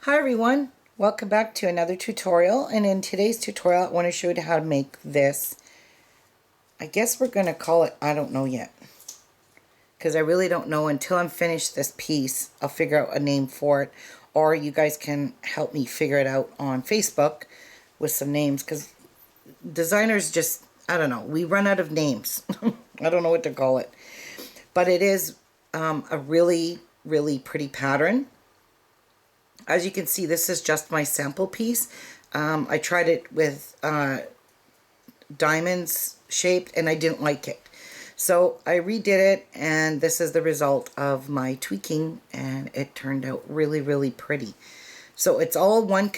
Hi everyone, welcome back to another tutorial, and in today's tutorial I want to show you how to make this. I guess we're going to call it, I don't know yet, because I really don't know. Until I'm finished this piece I'll figure out a name for it, or you guys can help me figure it out on Facebook with some names, because designers just, I don't know, we run out of names. I don't know what to call it, but it is a really pretty pattern. As you can see, this is just my sample piece. I tried it with diamonds shaped and I didn't like it. So I redid it, and this is the result of my tweaking, and it turned out really pretty. So it's all one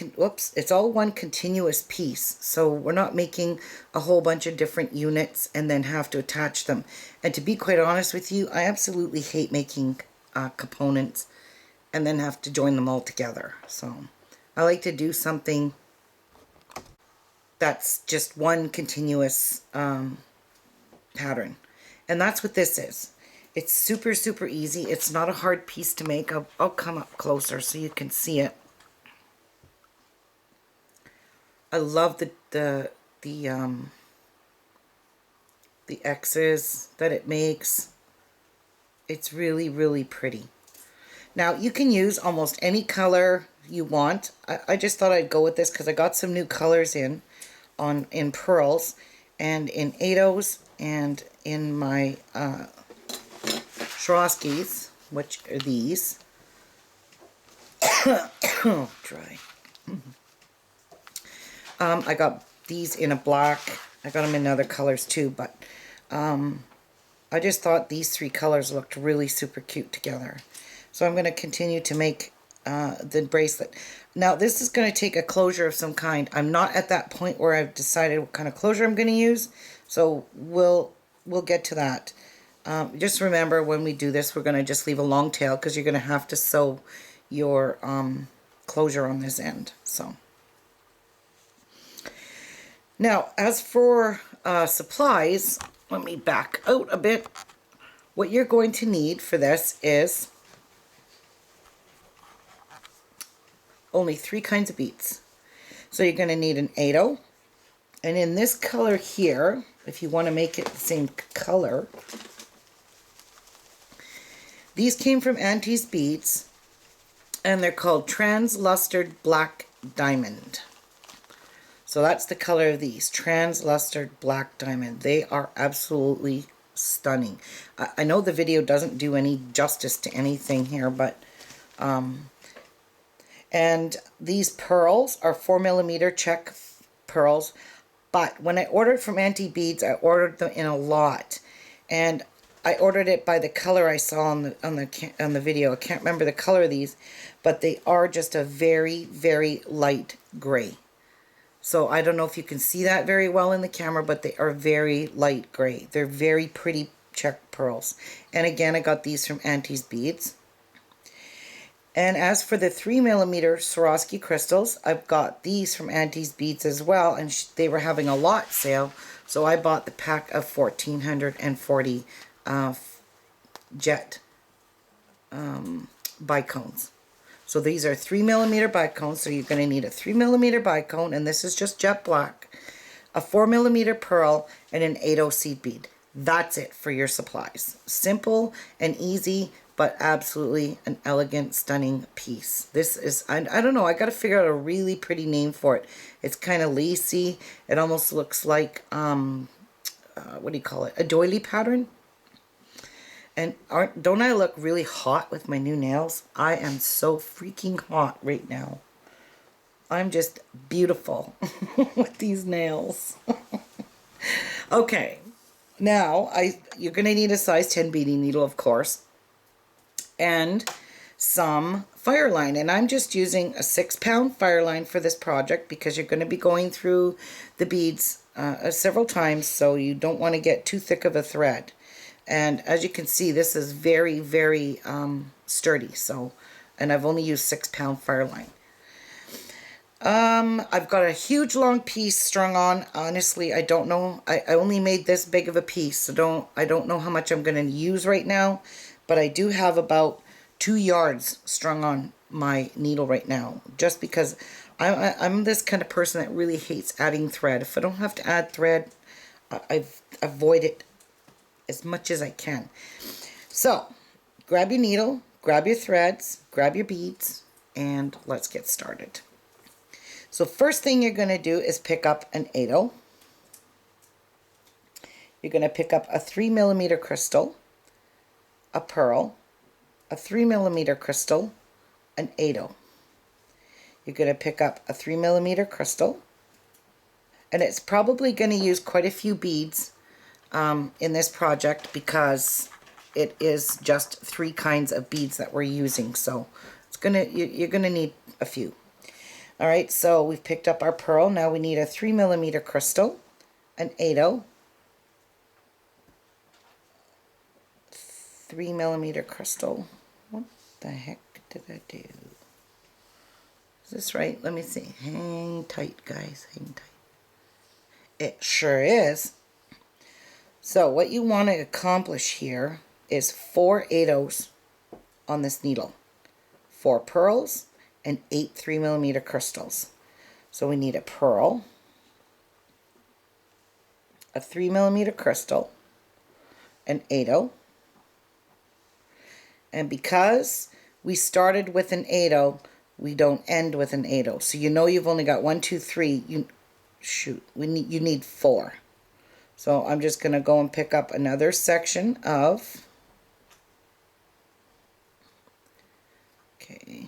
it's all one continuous piece. So we're not making a whole bunch of different units and then have to attach them. And to be quite honest with you, I absolutely hate making components and then have to join them all together. So I like to do something that's just one continuous pattern. And that's what this is. It's super easy. It's not a hard piece to make. I'll come up closer so you can see it. I love the X's that it makes. It's really pretty. Now you can use almost any color you want. I just thought I'd go with this because I got some new colors in pearls and in yrds and in my Swarovskis, which are these. Oh, dry. I got these in a black. I got them in other colors too, but I just thought these three colors looked really super cute together. So I'm going to continue to make the bracelet. Now this is going to take a closure of some kind. I'm not at that point where I've decided what kind of closure I'm going to use, so we'll get to that. Just remember, when we do this, we're going to just leave a long tail because you're going to have to sew your closure on this end. So now, as for supplies, let me back out a bit. What you're going to need for this is only 3 kinds of beads. So you're going to need an 8/0, and in this color here, if you want to make it the same color, these came from Auntie's Beads, and they're called Translustered Black Diamond. So that's the color of these, Translustered Black Diamond. They are absolutely stunning. I know the video doesn't do any justice to anything here, but and these pearls are 4mm Czech pearls, but when I ordered from Auntie Beads, I ordered them in a lot, and I ordered it by the color I saw on the video. I can't remember the color of these, but they are just a very light gray. So I don't know if you can see that very well in the camera, but they are very light gray. They're very pretty Czech pearls. And again, I got these from Auntie's Beads. And as for the 3mm Swarovski crystals, I've got these from Auntie's Beads as well, and they were having a lot sale, so I bought the pack of 1440 Jet Bicones. So these are 3mm bicones, so you're going to need a 3mm bicone, and this is just jet black, a 4mm pearl, and an 8/0 seed bead. That's it for your supplies. Simple and easy, but absolutely an elegant, stunning piece. This is, I don't know, I got to figure out a really pretty name for it. It's kind of lacy. It almost looks like, what do you call it, a doily pattern. And don't I look really hot with my new nails? I am so freaking hot right now. I'm just beautiful with these nails. Okay, now you're going to need a size 10 beading needle, of course, and some Fireline. And I'm just using a 6-pound Fireline for this project because you're going to be going through the beads several times, so you don't want to get too thick of a thread. And as you can see, this is very sturdy. So, and I've only used 6-pound Fireline. I've got a huge long piece strung on. Honestly, I don't know. I only made this big of a piece, so I don't know how much I'm going to use right now. But I do have about 2 yards strung on my needle right now, just because I'm this kind of person that really hates adding thread. If I don't have to add thread, I avoid it as much as I can. So grab your needle, grab your threads, grab your beads, and let's get started. So first thing you're going to do is pick up an 8/0. You're going to pick up a 3mm crystal, a pearl, a 3mm crystal, an 8/0. You're going to pick up a 3mm crystal, and it's probably going to use quite a few beads in this project because it is just 3 kinds of beads that we're using, so you're gonna need a few. All right, so we've picked up our pearl. Now we need a 3mm crystal, an 8/0, 3mm crystal. What the heck did I do? Is this right? Let me see. Hang tight, guys. Hang tight. It sure is. So what you want to accomplish here is 4 8/0s on this needle, 4 pearls, and 8 3mm crystals. So we need a pearl, a 3mm crystal, an 8/0, and because we started with an 8/0, we don't end with an 8/0. So you know you've only got 1, 2, 3. You need 4. So I'm just going to go and pick up another section of, okay,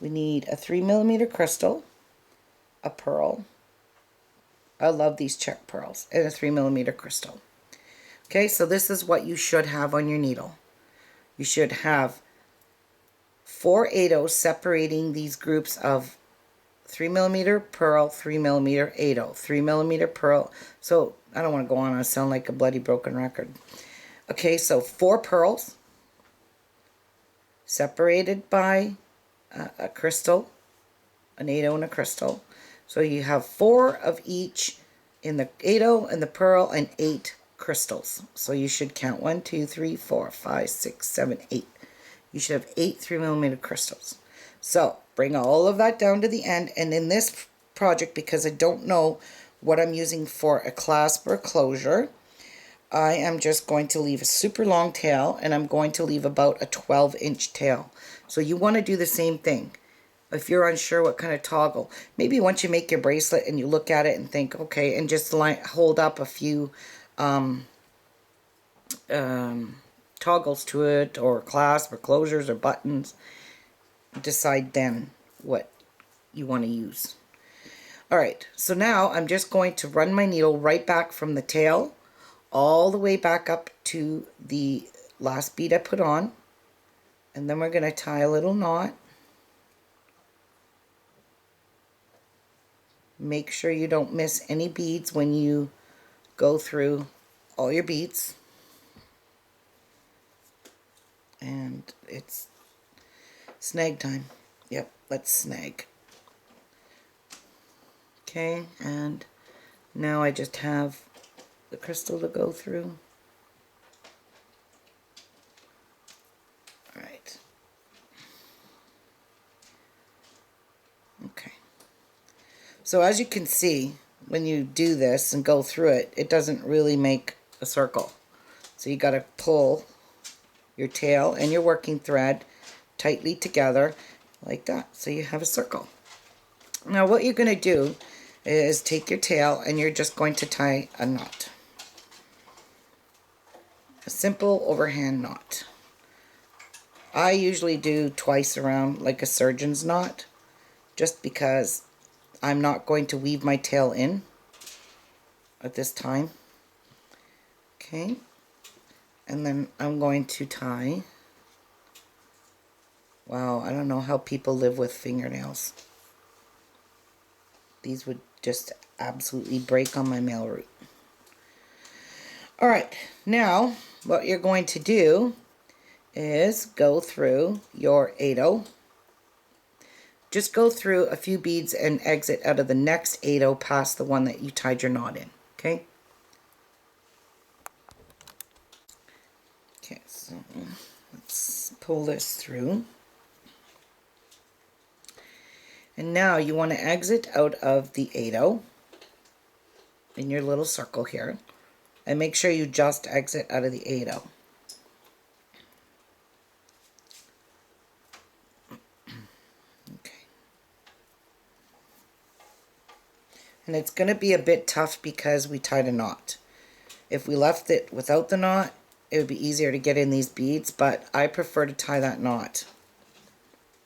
we need a 3mm crystal, a pearl, I love these Czech pearls, and a 3mm crystal. Okay, so this is what you should have on your needle. You should have 4 8/0s separating these groups of 3mm pearl, 3mm 8/0, 3mm pearl. So I don't want to go on and sound like a bloody broken record. Okay, so 4 pearls separated by a crystal, an 8/0 and a crystal. So you have 4 of each in the 8/0 and the pearl, and 8 crystals. So you should count 1, 2, 3, 4, 5, 6, 7, 8. You should have 8 3mm crystals. So bring all of that down to the end, and in this project, because I don't know what I'm using for a clasp or a closure, I am just going to leave a super long tail, and I'm going to leave about a 12-inch tail. So you want to do the same thing. If you're unsure what kind of toggle, maybe once you make your bracelet and you look at it and think, okay, and just hold up a few toggles to it, or clasp or closures or buttons, decide then what you want to use. Alright, so now I'm just going to run my needle right back from the tail all the way back up to the last bead I put on, and then we're going to tie a little knot. Make sure you don't miss any beads when you go through all your beads. And it's snag time. Yep, let's snag. Okay, and now I just have the crystal to go through. Alright. Okay. So as you can see, when you do this and go through it, it doesn't really make a circle. So you got to pull your tail and your working thread tightly together like that, so you have a circle. Now what you're going to do is take your tail and you're just going to tie a knot, a simple overhand knot. I usually do twice around, like a surgeon's knot, just because I'm not going to weave my tail in at this time. Okay, and then I'm going to tie, wow, I don't know how people live with fingernails. These would just absolutely break on my mail route. Alright, now what you're going to do is go through your 8/0. Just go through a few beads and exit out of the next 8/0 past the one that you tied your knot in. Okay? Okay, so let's pull this through. And now you want to exit out of the 8/0 in your little circle here. And make sure you just exit out of the 8/0. Okay. And it's going to be a bit tough because we tied a knot. If we left it without the knot, it would be easier to get in these beads, but I prefer to tie that knot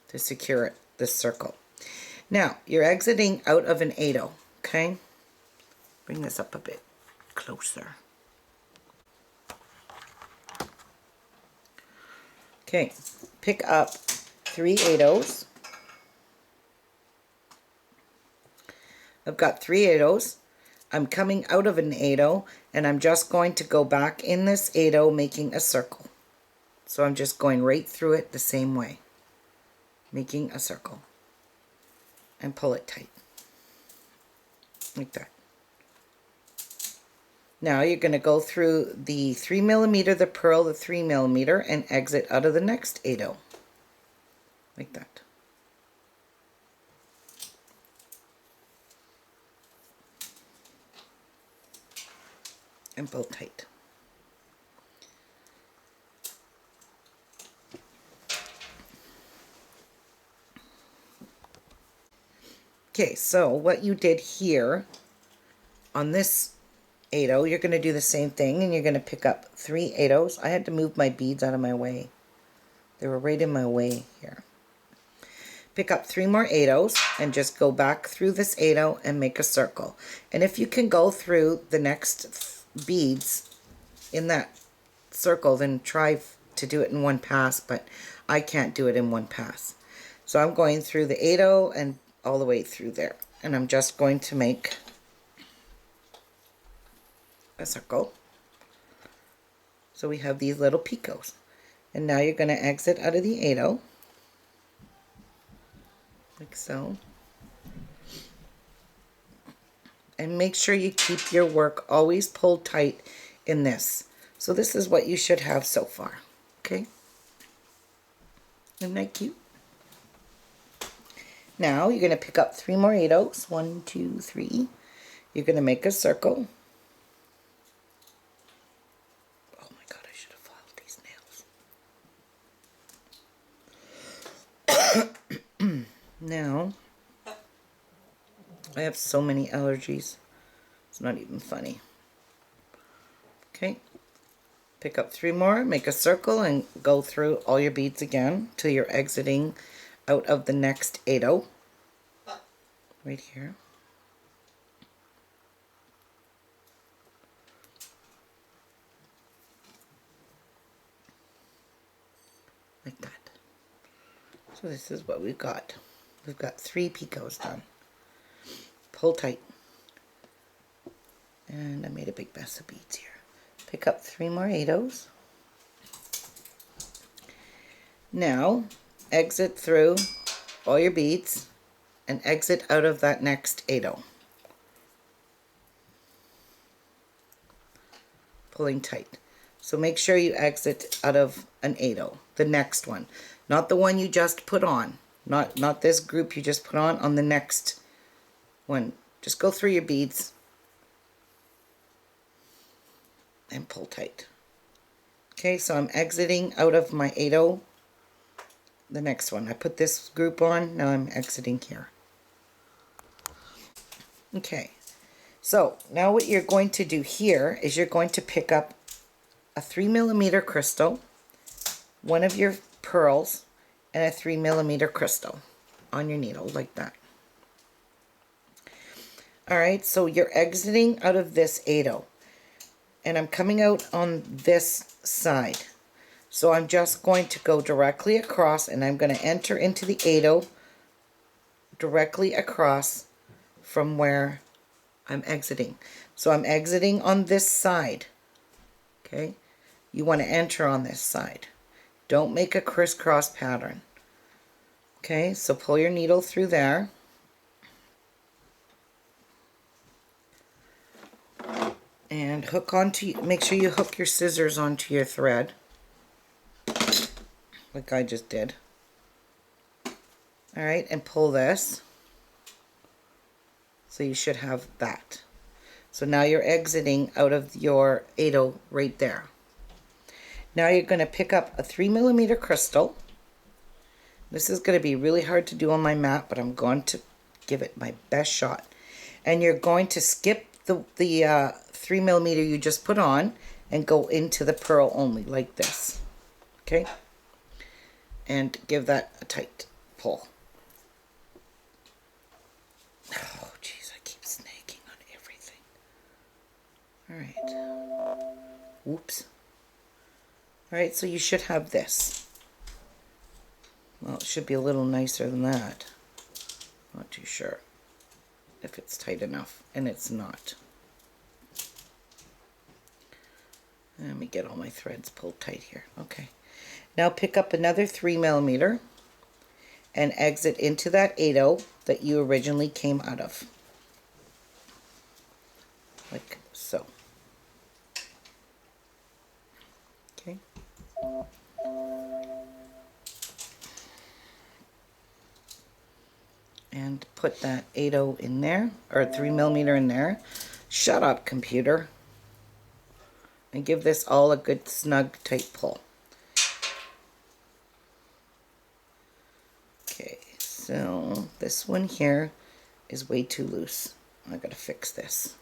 to secure it, this circle. Now, you're exiting out of an 8/0, okay? Bring this up a bit closer. Okay, pick up 3 8/0s. I've got 3 8/0s. I'm coming out of an 8/0 and I'm just going to go back in this 8/0 making a circle. So I'm just going right through it the same way, making a circle, and pull it tight like that. Now you're going to go through the 3mm, the pearl, the 3mm, and exit out of the next 8/0 like that. And pull tight. Okay, so what you did here on this 8/0, you're going to do the same thing, and you're going to pick up 3 8/0s. I had to move my beads out of my way. They were right in my way here. Pick up 3 more 8/0s and just go back through this 8/0 and make a circle. And if you can go through the next beads in that circle, then try to do it in one pass, but I can't do it in one pass. So I'm going through the 8/0 and all the way through there, and I'm just going to make a circle. So we have these little picots, and now you're going to exit out of the 8/0 like so. And make sure you keep your work always pulled tight in this. So this is what you should have so far. Okay? Isn't that cute? Now you're going to pick up 3 more 8/0s. 1, 2, 3. You're going to make a circle. Oh my god, I should have filed these nails. Now, I have so many allergies. It's not even funny. Okay. Pick up 3 more, make a circle, and go through all your beads again till you're exiting out of the next 8/0. Right here. Like that. So this is what we've got. We've got 3 picots done. Pull tight. And I made a big mess of beads here. Pick up 3 more 8/0s. Now exit through all your beads and exit out of that next 8/0. Pulling tight. So make sure you exit out of an 8/0, the next one, not the one you just put on, not this group you just put on the next one. Just go through your beads and pull tight. Okay, so I'm exiting out of my 8/0, the next one. I put this group on, now I'm exiting here. Okay, so now what you're going to do here is you're going to pick up a 3mm crystal, one of your pearls, and a 3mm crystal on your needle like that. Alright, so you're exiting out of this 8/0, and I'm coming out on this side. So I'm just going to go directly across, and I'm going to enter into the 8/0 directly across from where I'm exiting. So I'm exiting on this side. Okay, you want to enter on this side. Don't make a crisscross pattern. Okay, so pull your needle through there. And hook onto, make sure you hook your scissors onto your thread. like I just did. All right, and pull this. So you should have that. So now you're exiting out of your 8/0 right there. Now you're going to pick up a 3mm crystal. This is going to be really hard to do on my mat, but I'm going to give it my best shot. And you're going to skip the 3mm you just put on and go into the pearl only, like this. Okay? And give that a tight pull. Oh, jeez, I keep snaking on everything. Alright. Whoops. Alright, so you should have this. Well, it should be a little nicer than that. Not too sure if it's tight enough, and it's not. Let me get all my threads pulled tight here. Okay. Now pick up another 3mm and exit into that 8/0 that you originally came out of. Like so. Okay. And put that 8/0 in there, or 3mm in there. Shut up, computer. And give this all a good snug tight pull. Okay, so this one here is way too loose. I gotta fix this.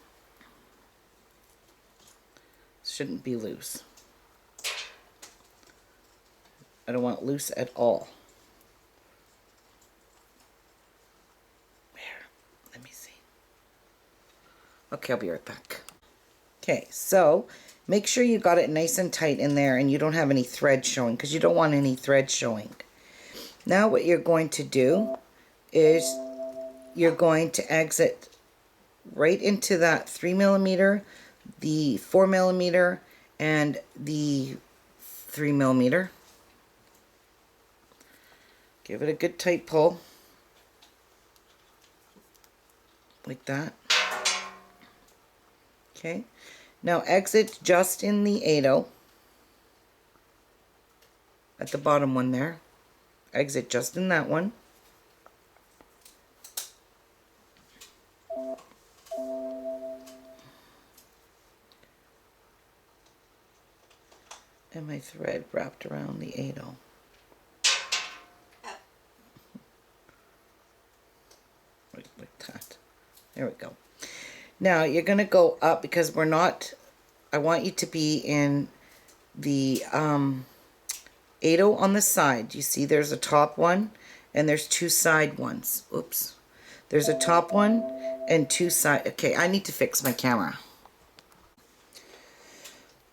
Shouldn't be loose. I don't want it loose at all. Where? Let me see. Okay, I'll be right back. Okay, so make sure you got it nice and tight in there and you don't have any thread showing, because you don't want any thread showing. Now what you're going to do is you're going to exit right into that 3mm, the 4mm, and the 3mm. Give it a good tight pull. Like that. Okay. Now exit just in the 8/0 at the bottom one there. Exit just in that one. And my thread wrapped around the 8/0. Like that. There we go. Now you're going to go up, because we're not, I want you to be in the 8/0 on the side. You see there's a top one and there's two side ones. Oops. There's a top one and two side. Okay, I need to fix my camera.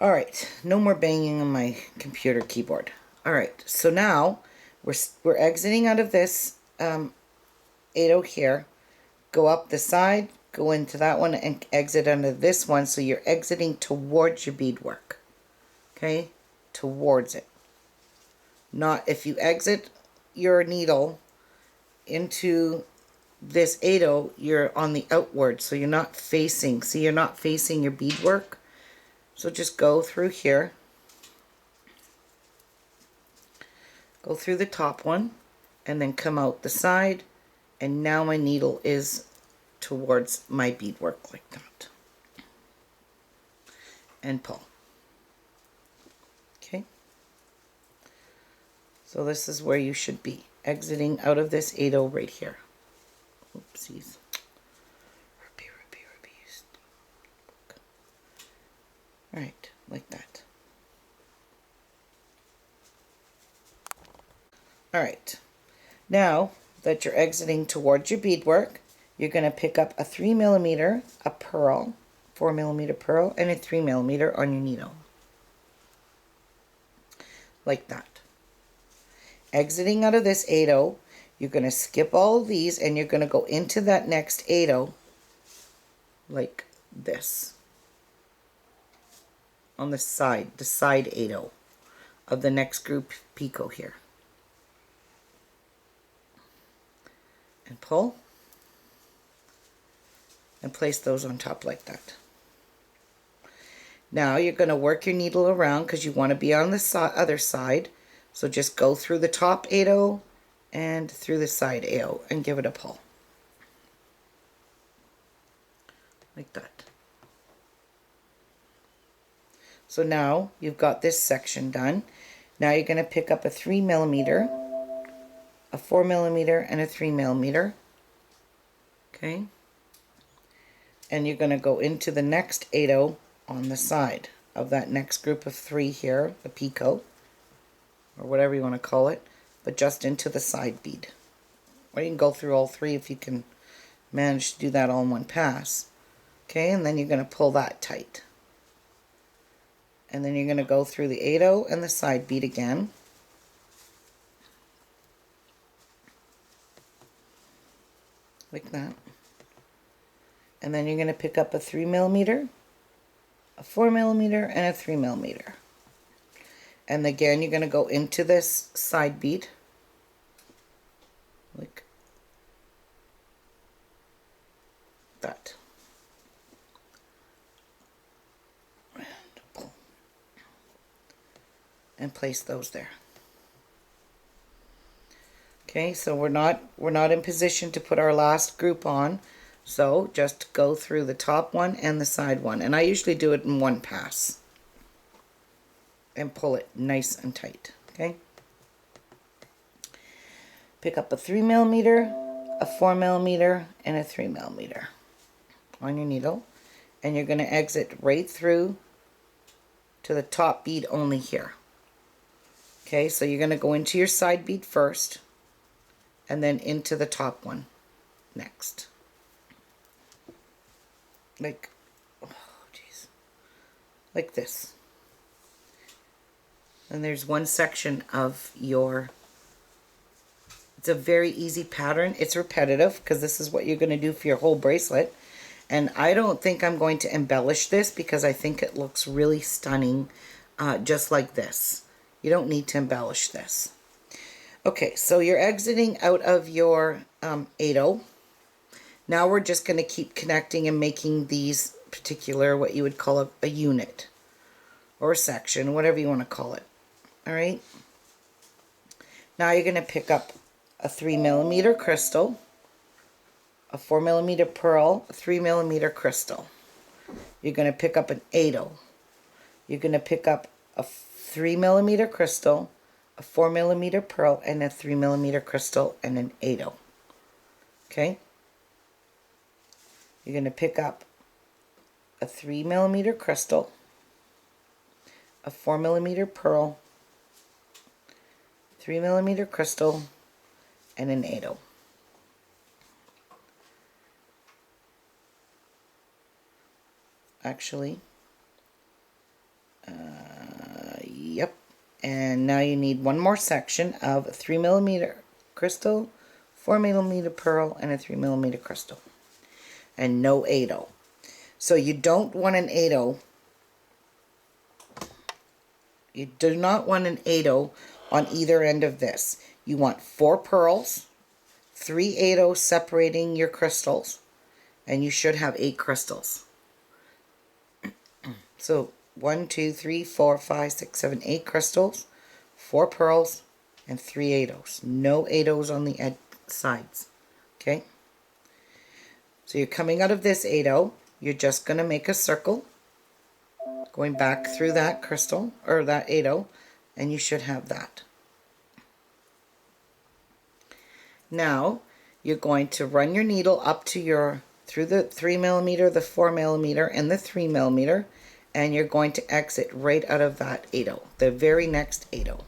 Alright, no more banging on my computer keyboard. Alright, so now we're exiting out of this 8/0 here. Go up the side, go into that one, and exit under this one, so you're exiting towards your beadwork. Okay? Towards it. Not, if you exit your needle into this 8/0, you're on the outward, so you're not facing, see, you're not facing your beadwork. So just go through here. Go through the top one, and then come out the side, and now my needle is towards my beadwork like that. And pull. Okay? So this is where you should be, exiting out of this 8/0 right here. Oopsies. Alright, like that. Alright, now that you're exiting towards your beadwork, you're going to pick up a 3mm, a pearl, 4mm pearl, and a 3mm on your needle. Like that. Exiting out of this 8/0, you're going to skip all of these and you're going to go into that next 8/0 like this. On the side 8/0 of the next group picot here. And pull. And place those on top like that. Now you're going to work your needle around, because you want to be on the other side. So just go through the top 8/0 and through the side 8/0 and give it a pull. Like that. So now you've got this section done. Now you're going to pick up a 3mm, a 4mm, and a 3mm. Okay? And you're going to go into the next 8/0 on the side of that next group of 3 here, the picot, or whatever you want to call it, but just into the side bead. Or you can go through all 3 if you can manage to do that all in one pass. Okay, and then you're going to pull that tight. And then you're going to go through the 8/0 and the side bead again. Like that. And then you're going to pick up a 3mm, a 4mm, and a 3mm. And again, you're going to go into this side bead. Like that. And place those there. Okay, so we're not in position to put our last group on, so just go through the top one and the side one, and I usually do it in one pass and pull it nice and tight. Okay, pick up a 3mm, a 4mm, and a 3mm on your needle, and you're going to exit right through to the top bead only here. Okay, so you're going to go into your side bead first, and then into the top one next. Like, oh jeez, like this. And there's one section of your, it's a very easy pattern. It's repetitive because this is what you're going to do for your whole bracelet. And I don't think I'm going to embellish this because I think it looks really stunning just like this. You don't need to embellish this. Okay, so you're exiting out of your 8/0. Now we're just going to keep connecting and making these particular, what you would call a unit or a section, whatever you want to call it. All right. Now you're going to pick up a 3mm crystal, a 4mm pearl, a 3mm crystal. You're going to pick up an 8/0. You're going to pick up a 3mm crystal, a 4mm pearl, and a 3mm crystal, and an 8/0. Okay? You're going to pick up a 3mm crystal, a 4mm pearl, 3mm crystal, and an 8/0. Actually, yep. And now you need one more section of a 3mm crystal, 4mm pearl, and a 3mm crystal. And no 8/0. So you don't want an 8/0. You do not want an 8/0 on either end of this. You want 4 pearls, 3 8/0s separating your crystals, and you should have 8 crystals. So 1, 2, 3, 4, 5, 6, 7, 8 crystals, 4 pearls, and 3 8/0s. No 8/0s on the sides. Okay? So you're coming out of this 8/0. You're just going to make a circle, going back through that crystal, or that 8/0, and you should have that. Now, you're going to run your needle up to your, through the 3mm, the 4mm, and the 3mm, and you're going to exit right out of that 8/0, the very next 8/0.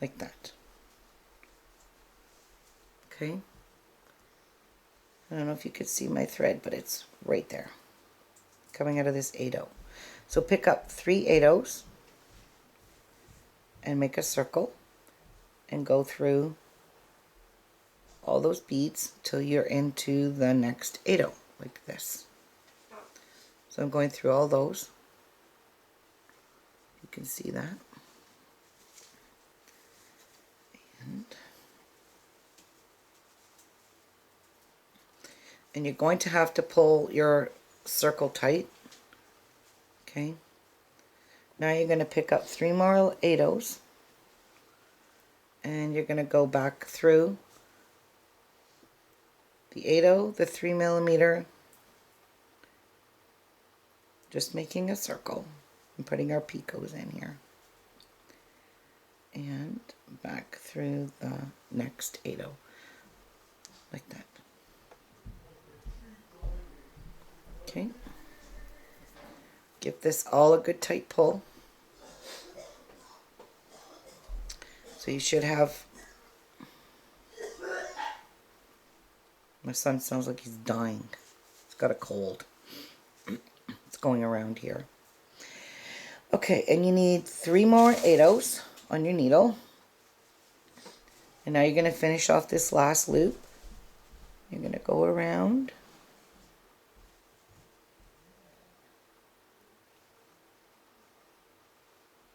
Like that. Okay? I don't know if you could see my thread, but it's right there, coming out of this 8/0. So pick up 3 8/0s and make a circle and go through all those beads till you're into the next 8/0, like this. So I'm going through all those. You can see that. And you're going to have to pull your circle tight. Okay. Now you're going to pick up 3 more 8/0s, and you're going to go back through the 8/0, the 3mm, just making a circle and putting our picots in here, and back through the next 8/0 like that. Okay, give this all a good tight pull. So you should have, my son sounds like he's dying. He's got a cold. It's going around here. Okay, and you need 3 more 8/0s on your needle. And now you're going to finish off this last loop. You're going to go around.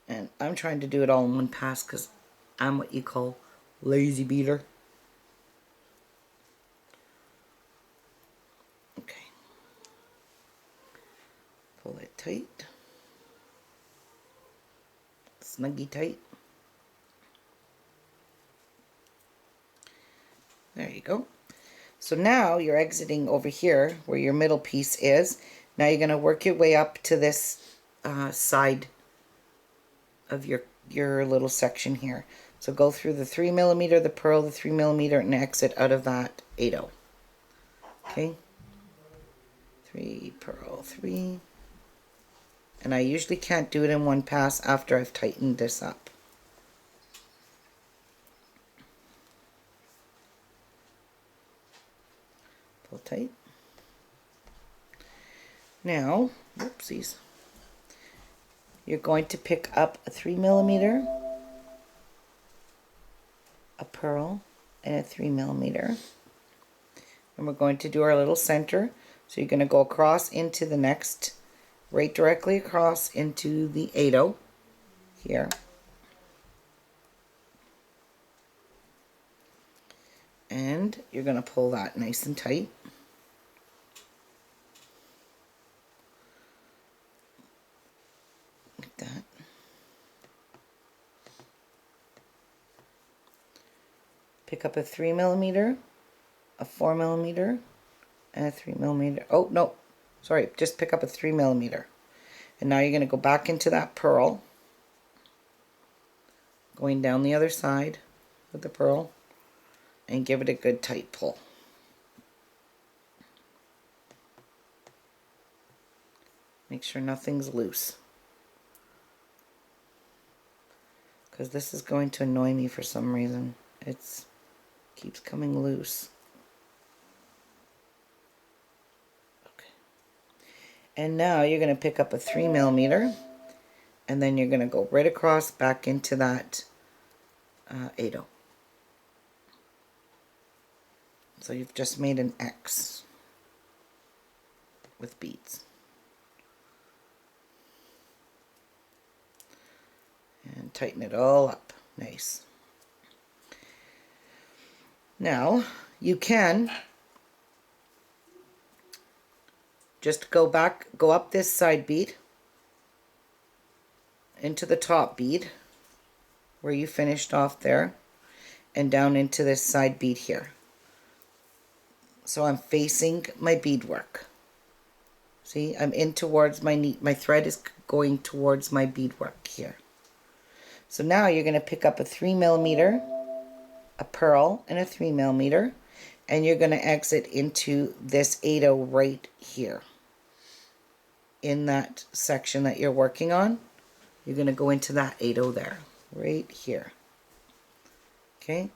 And I'm trying to do it all in one pass because I'm what you call lazy beater. Okay. Pull it tight. Snuggy tight. There you go. So now you're exiting over here where your middle piece is. Now you're going to work your way up to this side of your little section here. So go through the 3mm, the pearl, the 3mm, and exit out of that 8/0. Okay? 3, pearl, 3. And I usually can't do it in one pass after I've tightened this up. Pull tight. Now, whoopsies. You're going to pick up a 3mm, a pearl, and a 3mm. And we're going to do our little center. So you're going to go across into the next, right directly across into the 8/0 here. And you're going to pull that nice and tight. Like that. Pick up a 3mm, a 4mm, and a 3mm. Oh, no. Sorry, just pick up a 3mm. And now you're going to go back into that pearl, going down the other side with the pearl, and give it a good tight pull. Make sure nothing's loose, because this is going to annoy me for some reason. It keeps coming loose. Okay. And now you're going to pick up a 3mm, and then you're going to go right across back into that 8/0. So you've just made an X with beads. And tighten it all up. Nice. Now, you can just go up this side bead into the top bead where you finished off there, and down into this side bead here. So I'm facing my beadwork. See, I'm in towards my thread is going towards my beadwork here. So now you're going to pick up a 3mm, a pearl, and a 3mm, and you're going to exit into this 8/0 right here. In that section that you're working on, you're going to go into that 8/0 there, right here. Okay?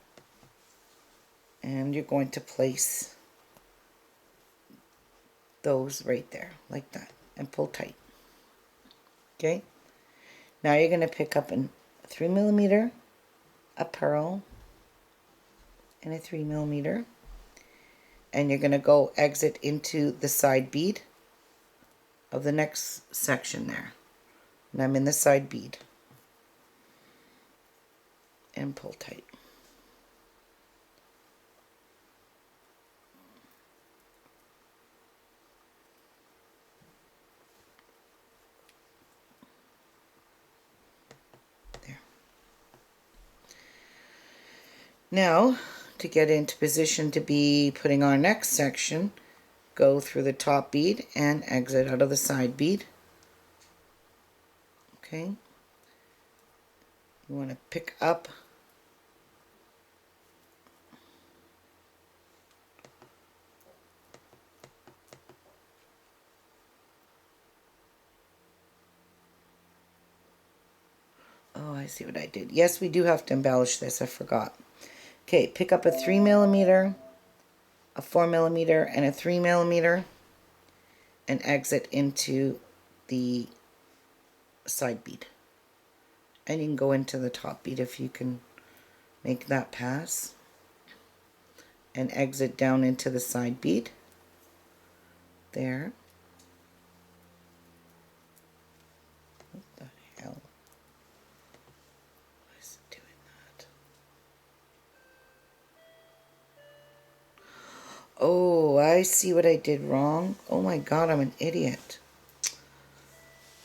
And you're going to place those right there, like that, and pull tight. Okay? Now you're going to pick up a 3mm, a pearl, and a 3mm, and you're going to go exit into the side bead of the next section there. And I'm in the side bead. And pull tight. Now, to get into position to be putting our next section, go through the top bead and exit out of the side bead. Okay. You want to pick up oh, I see what I did. Yes, we do have to embellish this. I forgot. Okay, pick up a 3mm, a 4mm, and a 3mm, and exit into the side bead. And you can go into the top bead if you can make that pass. And exit down into the side bead. There. What the hell? Why is it doing that? Oh, I see what I did wrong. Oh my god, I'm an idiot.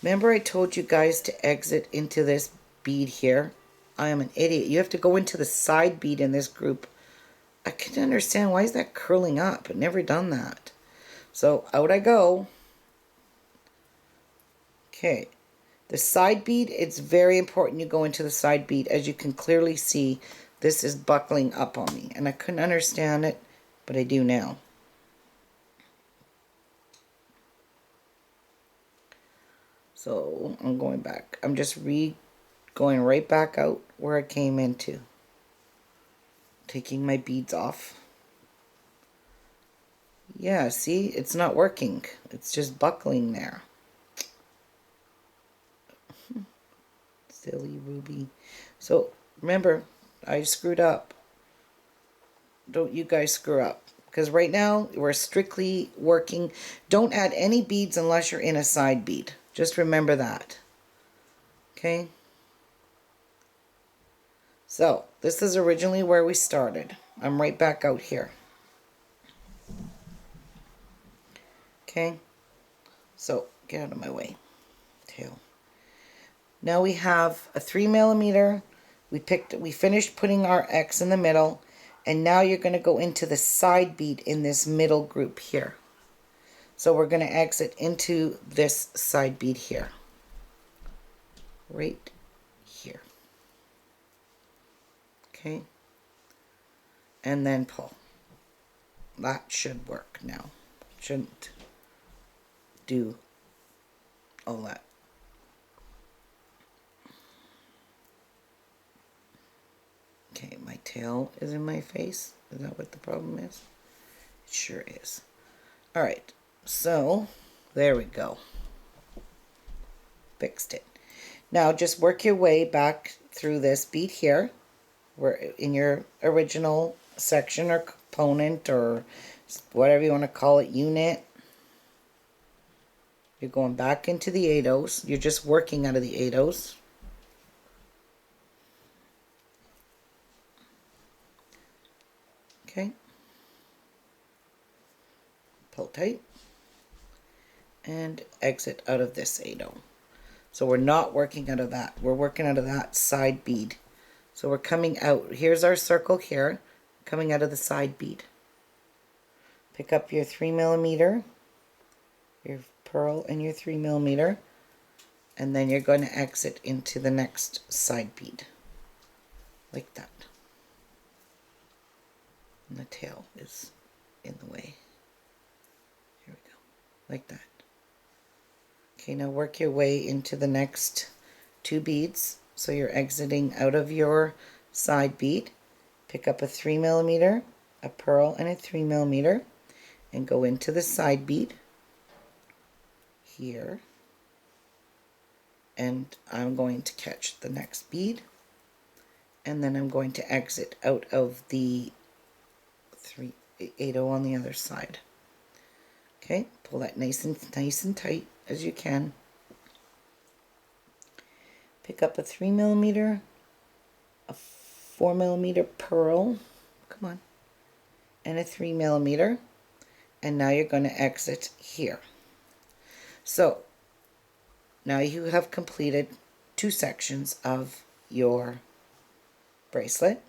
Remember I told you guys to exit into this bead here? I am an idiot. You have to go into the side bead in this group. I can't understand. Why is that curling up? I've never done that. So out I go. Okay. The side bead, it's very important you go into the side bead. As you can clearly see, this is buckling up on me. And I couldn't understand it, but I do now. So I'm going back. I'm just going right back out where I came into. Taking my beads off. Yeah, see, it's not working. It's just buckling there. Silly Ruby. So remember, I screwed up. Don't you guys screw up. Because right now, we're strictly working. Don't add any beads unless you're in a side bead. Just remember that. Okay? So, this is originally where we started. I'm right back out here. Okay? So, get out of my way. Tail. Now we have a 3mm. We finished putting our X in the middle. And now you're going to go into the side bead in this middle group here. So we're going to exit into this side bead here. Right here. Okay. And then pull. That should work now. Shouldn't do all that. Okay, my tail is in my face. Is that what the problem is? It sure is. Alright, so there we go. Fixed it. Now just work your way back through this bead here. We're in your original section or component or whatever you want to call it, unit. You're going back into the 8/0s. You're just working out of the 8/0s. Okay. Pull tight. And exit out of this 8/0. So we're not working out of that. We're working out of that side bead. So we're coming out. Here's our circle here. Coming out of the side bead. Pick up your 3mm, your pearl and your 3mm, and then you're going to exit into the next side bead. Like that. And the tail is in the way. Here we go. Like that. Okay, now work your way into the next two beads. So you're exiting out of your side bead. Pick up a 3mm, a pearl, and a 3mm, and go into the side bead here. And I'm going to catch the next bead. And then I'm going to exit out of the 8/0 on the other side. Okay, pull that nice and tight as you can. Pick up a 3mm, a 4mm pearl, come on, and a 3mm, and now you're going to exit here. So now you have completed two sections of your bracelet.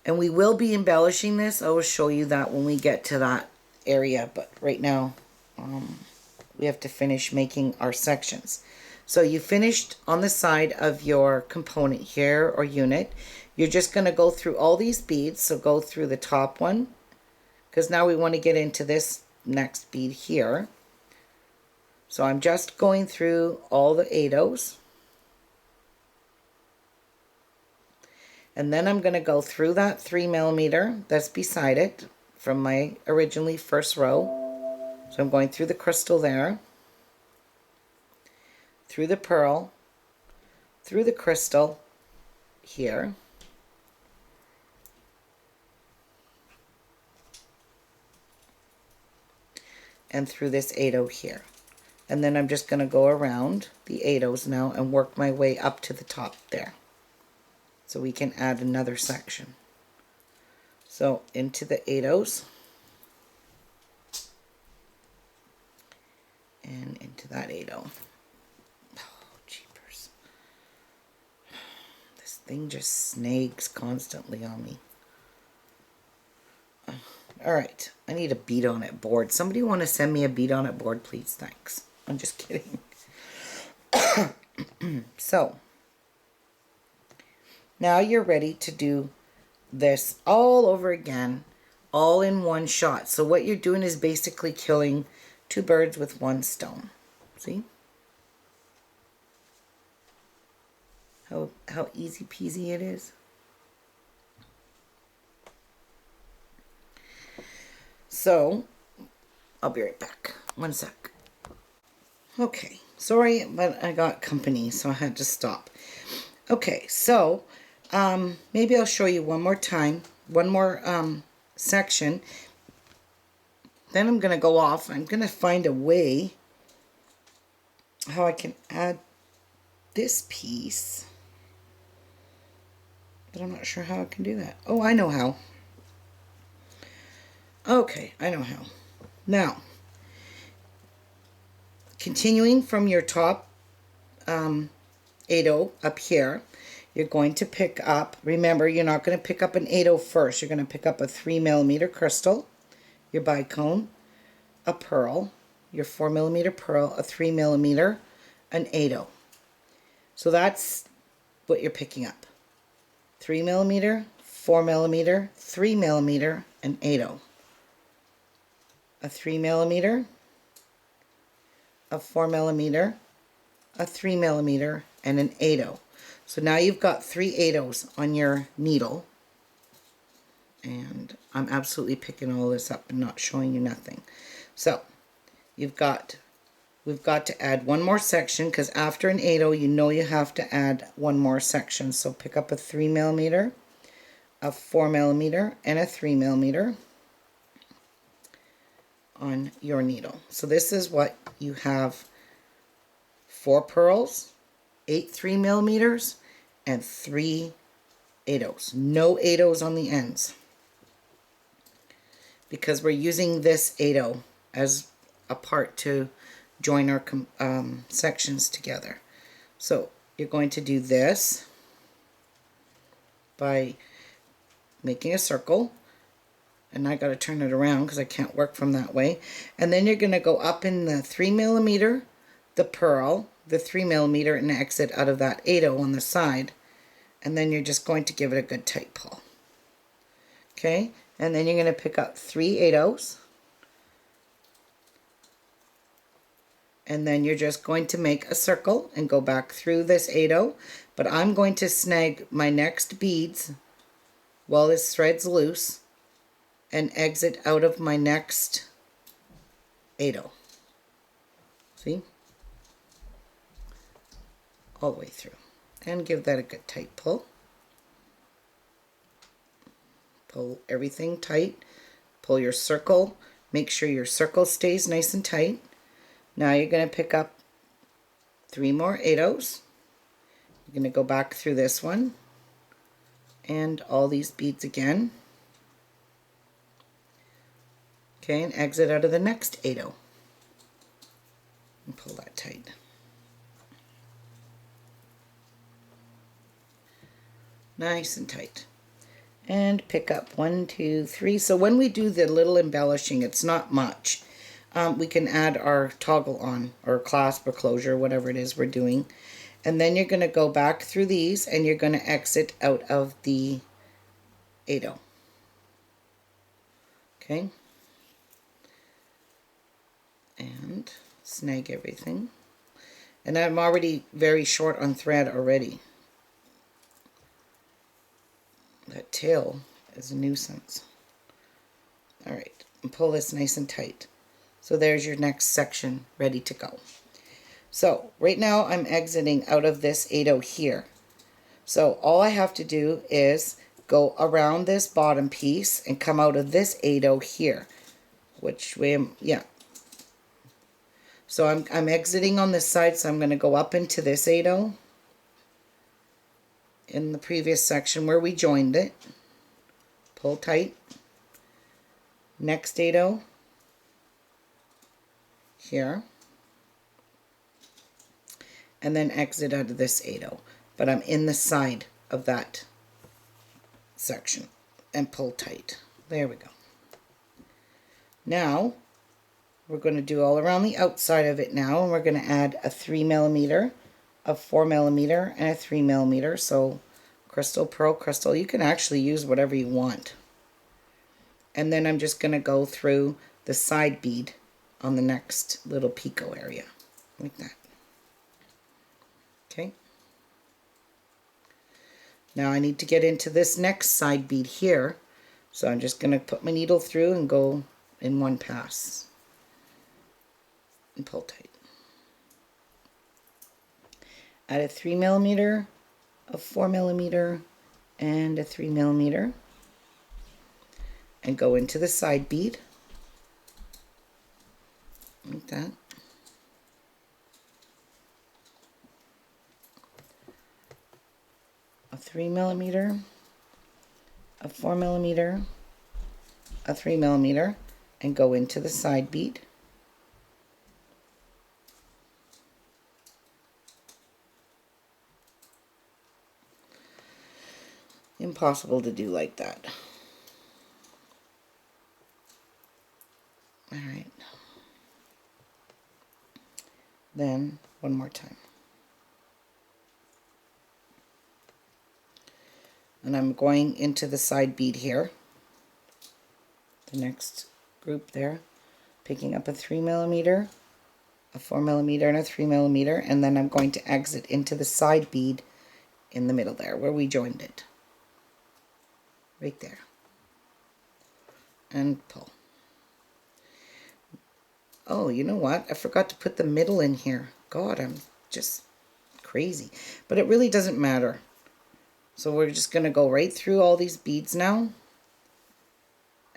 And we will be embellishing this. I will show you that when we get to that area. But right now, we have to finish making our sections. So you finished on the side of your component here or unit. You're just going to go through all these beads. So go through the top one, because now we want to get into this next bead here. So I'm just going through all the 8/0s. And then I'm going to go through that 3mm that's beside it from my originally first row. So I'm going through the crystal there, through the pearl, through the crystal here, and through this 8/0 here. And then I'm just going to go around the 8/0s now and work my way up to the top there. So we can add another section. So into the 8/0s and into that 8/0. Oh, jeepers. This thing just snags constantly on me. Alright, I need a bead on it board. Somebody want to send me a bead on it board, please? Thanks. I'm just kidding. So, now you're ready to do this all over again, all in one shot. So what you're doing is basically killing two birds with one stone. See? How easy peasy it is. So, I'll be right back. One sec. Okay, sorry, but I got company, so I had to stop. Okay, so maybe I'll show you one more time, one more section. Then I'm going to go off. I'm going to find a way how I can add this piece. But I'm not sure how I can do that. Oh, I know how. Okay, I know how. Now, continuing from your top 8/0 up here, you're going to pick up, remember, you're not going to pick up an 8/0 first. You're going to pick up a 3mm crystal, your bicone, a pearl, your 4mm pearl, a 3mm, an 8/0. So that's what you're picking up. 3mm, 4mm, 3mm, and 8/0. A 3mm, a 4mm, a 3mm, and an 8/0. So now you've got 3 8/0s on your needle. And I'm absolutely picking all this up and not showing you nothing. So we've got to add one more section, because after an 8/0 you know you have to add one more section. So pick up a 3mm, a 4mm, and a 3mm on your needle. So this is what you have: 4 pearls, 8 3mm, and 3 8/0s. No 8/0s on the ends, because we're using this 8/0 as a part to join our sections together. So you're going to do this by making a circle, and I got to turn it around because I can't work from that way. And then you're going to go up in the 3mm, the pearl, the 3mm, and exit out of that 8/0 on the side. And then you're just going to give it a good tight pull. Okay, and then you're going to pick up 3 8/0s. And then you're just going to make a circle and go back through this 8/0. But I'm going to snag my next beads while this thread's loose and exit out of my next 8/0. See? All the way through. And give that a good tight pull. Pull everything tight. Pull your circle. Make sure your circle stays nice and tight. Now you're going to pick up 3 more 8/0s. You're going to go back through this one and all these beads again. Okay, and exit out of the next 8/0. And pull that tight. Nice and tight. and pick up 1, 2, 3. So when we do the little embellishing, it's not much. We can add our toggle on, or clasp or closure, whatever it is we're doing. And then you're going to go back through these and you're going to exit out of the 8-0. Okay. And snag everything. And I'm already very short on thread already. That tail is a nuisance. Alright, and pull this nice and tight. So there's your next section ready to go. So right now I'm exiting out of this 8-0 here. So all I have to do is go around this bottom piece and come out of this 8-0 here. Which way yeah. So I'm exiting on this side, so I'm going to go up into this 8-0 in the previous section where we joined it. Pull tight. Next 8-0 here. And then exit out of this 8-0. But I'm in the side of that section and pull tight. There we go. Now we're going to do all around the outside of it now, and we're going to add a 3mm, a 4mm, and a 3mm. So crystal, pearl, crystal. You can actually use whatever you want. And then I'm just going to go through the side bead on the next little picot area, like that. Okay. Now I need to get into this next side bead here, so I'm just going to put my needle through and go in one pass. And pull tight. Add a 3mm, a 4mm, and a 3mm, and go into the side bead like that. A 3mm, a 4mm, a 3mm, and go into the side bead. Impossible to do like that. Alright. Then one more time. And I'm going into the side bead here, the next group there, picking up a 3mm, a 4mm, and a 3mm, and then I'm going to exit into the side bead in the middle there where we joined it. Right there. And pull. Oh, you know what? I forgot to put the middle in here. God, I'm just crazy. But it really doesn't matter. So we're just going to go right through all these beads now.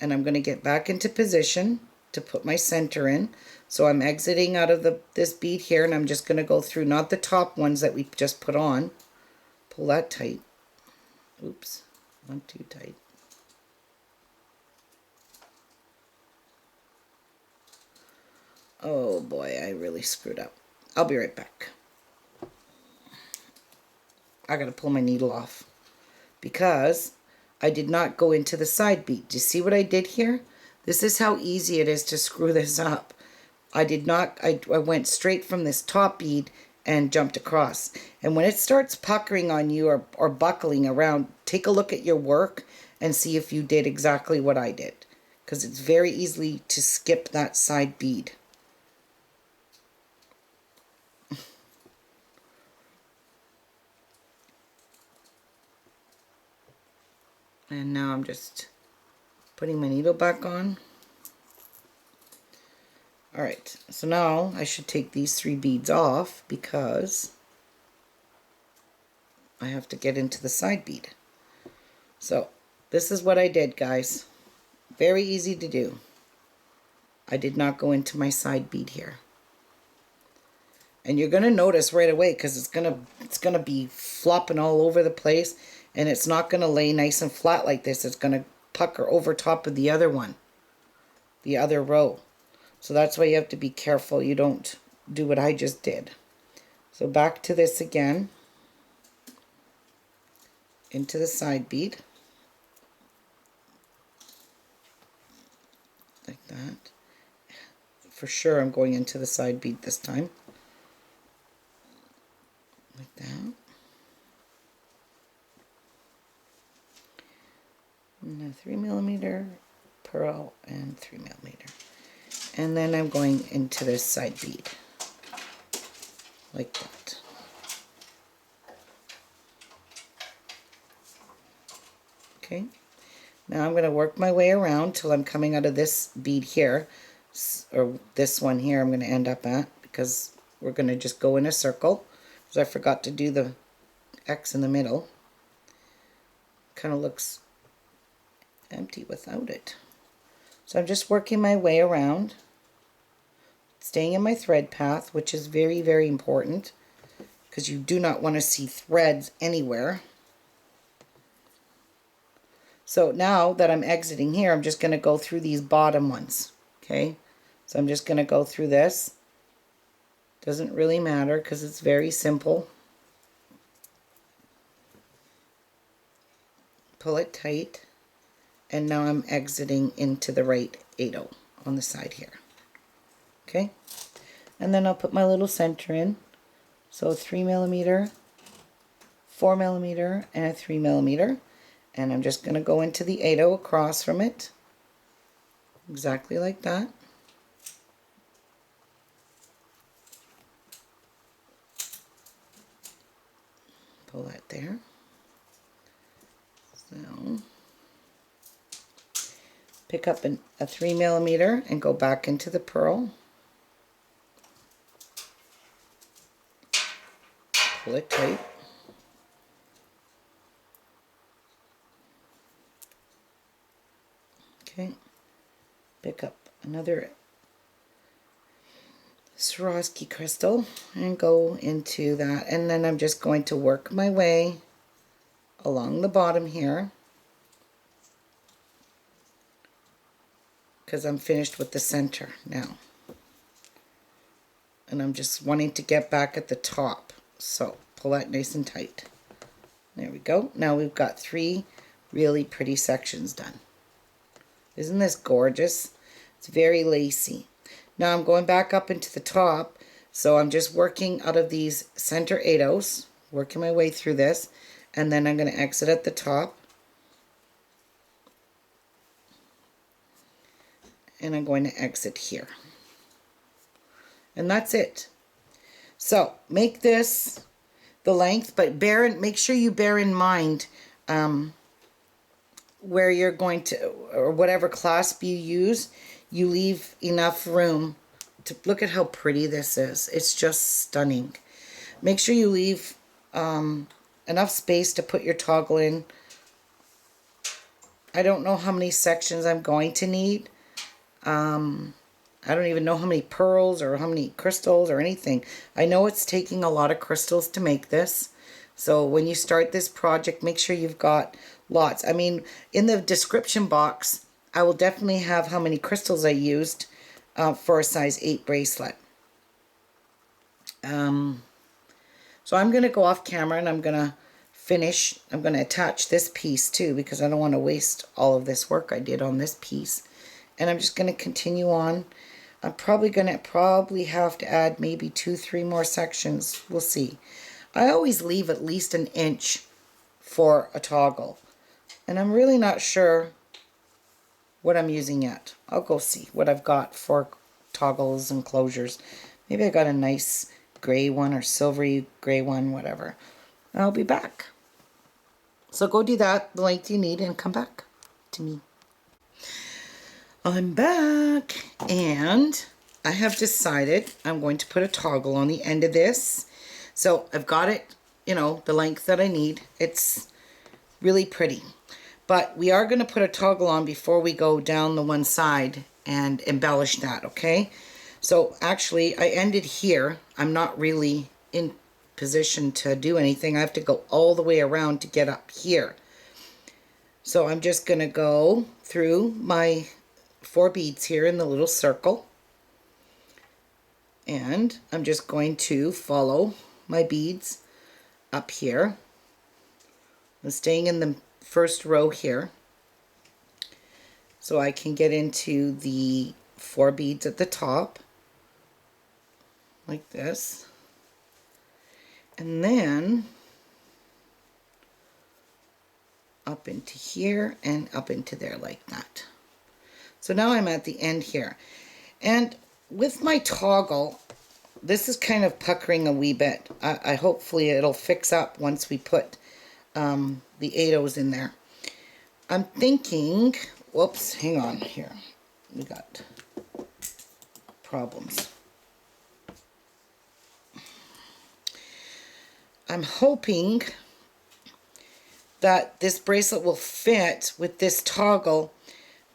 And I'm going to get back into position to put my center in. So I'm exiting out of this bead here, and I'm just going to go through, not the top ones that we just put on. Pull that tight. Oops. Not too tight. Oh boy, I really screwed up. I'll be right back. I gotta pull my needle off because I did not go into the side bead. Do you see what I did here? This is how easy it is to screw this up. I went straight from this top bead and jumped across. And when it starts puckering on you or buckling around, take a look at your work and see if you did exactly what I did. Because it's very easy to skip that side bead. And now I'm just putting my needle back on. Alright, so now I should take these 3 beads off because I have to get into the side bead. So this is what I did, guys. Very easy to do. I did not go into my side bead here. And you're going to notice right away because it's going to be flopping all over the place, and it's not going to lay nice and flat like this. It's going to pucker over top of the other one, the other row. So that's why you have to be careful you don't do what I just did. So back to this again, into the side bead. for sure I'm going into the side bead this time. Like that. And a 3mm pearl and 3mm. And then I'm going into this side bead. Like that. Okay. Now I'm going to work my way around till I'm coming out of this bead here, or this one here I'm going to end up at, because we're going to just go in a circle, because I forgot to do the X in the middle. Kind of looks empty without it. So I'm just working my way around, staying in my thread path, which is very, very important, because you do not want to see threads anywhere. So now that I'm exiting here, I'm just going to go through these bottom ones. Okay, so I'm just going to go through this. Doesn't really matter because it's very simple. Pull it tight, and now I'm exiting into the right 8/0 on the side here. Okay, and then I'll put my little center in. So 3mm, 4mm, and a 3mm. And I'm just going to go into the 8/0 across from it, exactly like that. Pull that there. So pick up a 3mm and go back into the pearl. Pull it tight. Okay, pick up another Swarovski crystal and go into that, and then I'm just going to work my way along the bottom here, because I'm finished with the center now, and I'm just wanting to get back at the top, so pull that nice and tight. There we go. Now we've got 3 really pretty sections done. Isn't this gorgeous? It's very lacy. Now I'm going back up into the top, so I'm just working out of these center 8/0s, working my way through this, and then I'm going to exit at the top, and I'm going to exit here. And that's it. So make this the length, but make sure you bear in mind where you're going to, or whatever clasp you use, you leave enough room to look at how pretty this is. It's just stunning. Make sure you leave enough space to put your toggle in. I don't know how many sections I'm going to need. I don't even know how many pearls or how many crystals or anything. I know it's taking a lot of crystals to make this. So when you start this project, make sure you've got lots. I mean, in the description box, I will definitely have how many crystals I used for a size 8 bracelet. So I'm going to go off camera and I'm going to finish. I'm going to attach this piece too, because I don't want to waste all of this work I did on this piece. And I'm just going to continue on. I'm probably going to have to add maybe 2-3 more sections. We'll see. I always leave at least an inch for a toggle. And I'm really not sure what I'm using yet. I'll go see what I've got for toggles and closures. Maybe I got a nice gray one or silvery gray one, whatever. I'll be back. So go do that, the length you need, and come back to me. I'm back, and I have decided I'm going to put a toggle on the end of this. So I've got it, the length that I need. It's really pretty. But we are going to put a toggle on before we go down the one side and embellish that, okay? So actually, I ended here. I'm not really in position to do anything. I have to go all the way around to get up here. So I'm just going to go through my 4 beads here in the little circle. And I'm just going to follow my beads up here. I'm staying in the first row here, so I can get into the 4 beads at the top. like this. And then up into here and up into there like that. So now I'm at the end here. And with my toggle, this is kind of puckering a wee bit. I hopefully it'll fix up once we put the 8/0s in there. I'm thinking, whoops, hang on here. We got problems. I'm hoping that this bracelet will fit with this toggle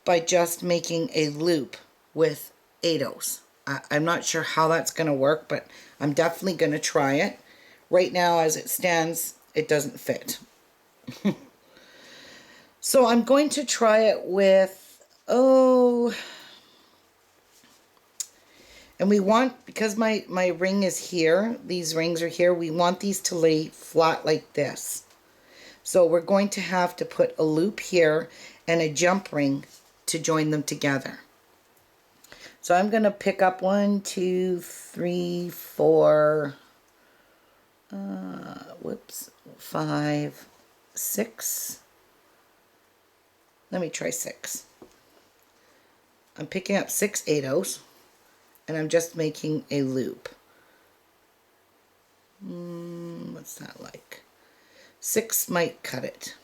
by just making a loop with 8/0s. I'm not sure how that's going to work, but I'm definitely going to try it. Right now, as it stands, it doesn't fit. So I'm going to try it with, and we want, because my ring is here, these rings are here, we want these to lay flat like this. So we're going to have to put a loop here and a jump ring to join them together. So I'm going to pick up 1, 2, 3, 4, 5, 6. Let me try 6. I'm picking up 6 8/0s and I'm just making a loop. What's that like? 6 might cut it.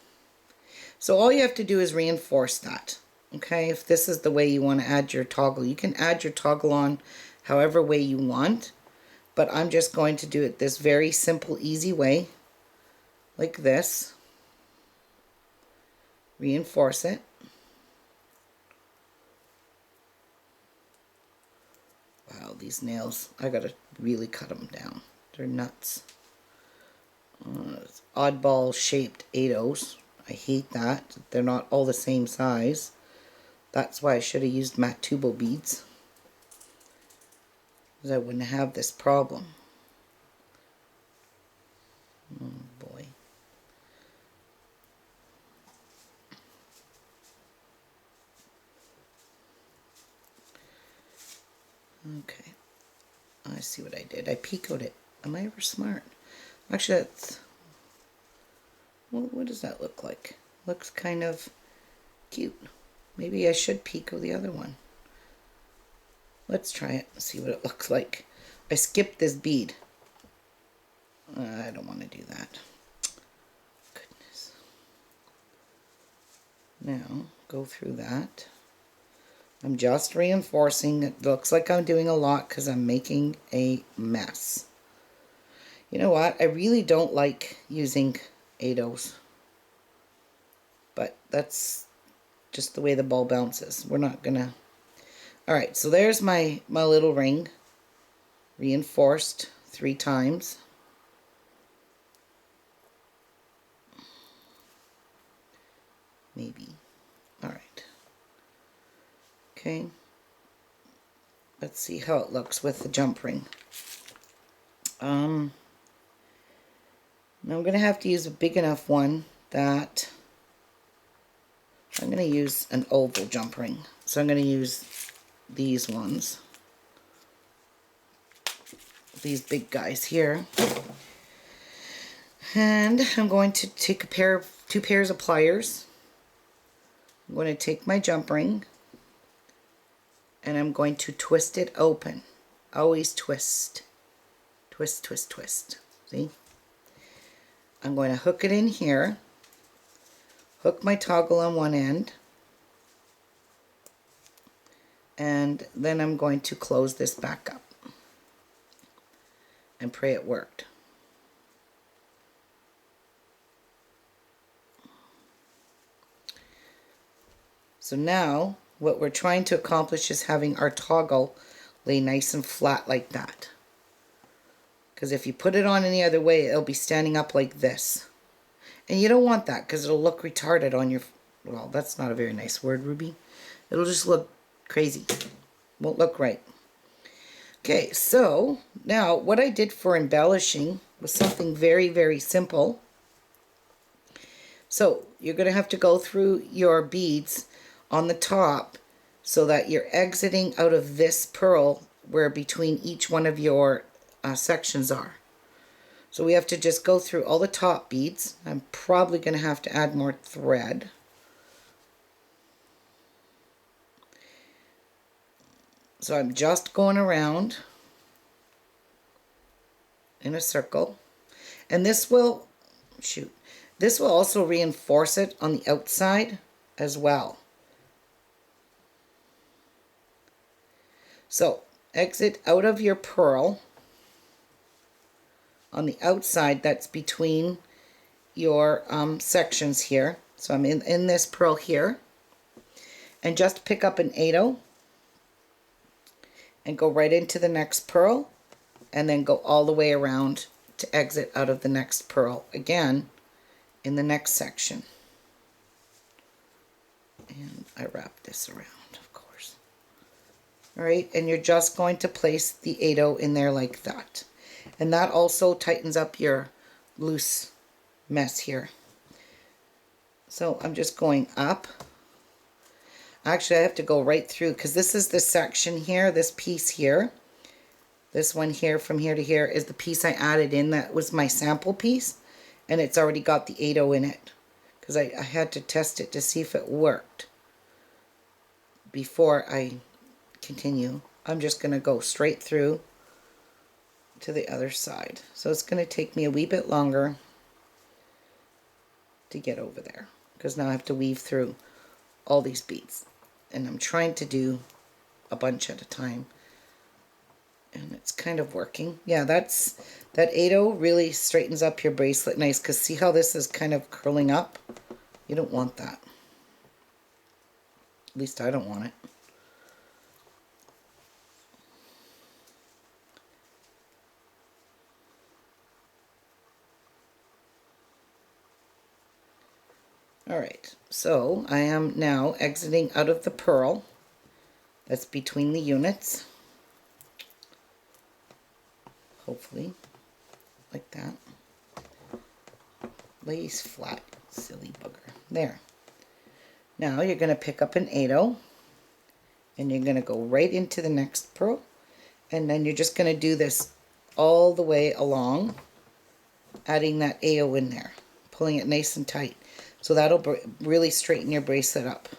So all you have to do is reinforce that. Okay, if this is the way you want to add your toggle, you can add your toggle on however way you want, but I'm just going to do it this very simple, easy way, like this. Reinforce it. Wow, these nails, I gotta really cut them down. They're nuts. Oddball shaped 8/0s. I hate that. They're not all the same size. That's why I should have used matte tubo beads, because I wouldn't have this problem. Oh boy. Okay. I see what I did. I picoed it. Am I ever smart? Actually, that's... what does that look like? Looks kind of cute. Maybe I should picot the other one. Let's try it and see what it looks like. I skipped this bead. I don't want to do that. Goodness. Now, go through that. I'm just reinforcing. It looks like I'm doing a lot because I'm making a mess. You know what? I really don't like using 8/0s. But that's just the way the ball bounces. We're not gonna... Alright, so there's my little ring. Reinforced 3 times. Maybe. Alright. Okay. Let's see how it looks with the jump ring. Now I'm going to have to use a big enough one that I'm going to use an oval jump ring. So I'm going to use these ones. These big guys here. And I'm going to take a two pairs of pliers. I'm going to take my jump ring and I'm going to twist it open. Always twist. Twist, twist, twist. See? I'm going to hook it in here. Hook my toggle on one end. And then I'm going to close this back up. And pray it worked. So now what we're trying to accomplish is having our toggle lay nice and flat like that. Because if you put it on any other way, it'll be standing up like this. And you don't want that because it'll look retarded on your... Well, that's not a very nice word, Ruby. It'll just look crazy. Won't look right. Okay, so now what I did for embellishing was something very, very simple. So you're going to have to go through your beads on the top so that you're exiting out of this pearl where between each one of your sections are. So we have to just go through all the top beads. I'm probably going to have to add more thread. So I'm just going around in a circle. And this will, this will also reinforce it on the outside as well. So exit out of your pearl on the outside that's between your sections here. So I'm in this pearl here, and just pick up an 8/0 and go right into the next pearl, and then go all the way around to exit out of the next pearl again in the next section. And I wrap this around, of course. All right, and you're just going to place the 8/0 in there like that. And that also tightens up your loose mess here. So I'm just going up. Actually, I have to go right through, because this is the section here, this piece here. This one here, from here to here, is the piece I added in. That was my sample piece, and it's already got the 8/0 in it, because I had to test it to see if it worked before I continue. I'm just going to go straight through to the other side. So it's going to take me a wee bit longer to get over there, because now I have to weave through all these beads, and I'm trying to do a bunch at a time, and it's kind of working. Yeah, that 8/0 really straightens up your bracelet nice, because see how this is kind of curling up? You don't want that. At least I don't want it. Alright, so I am now exiting out of the pearl that's between the units. Hopefully, like that. Lays flat, silly bugger. There. Now you're going to pick up an 8/0 and you're going to go right into the next pearl, and then you're just going to do this all the way along, adding that 8/0 in there, pulling it nice and tight. So that'll really straighten your bracelet up.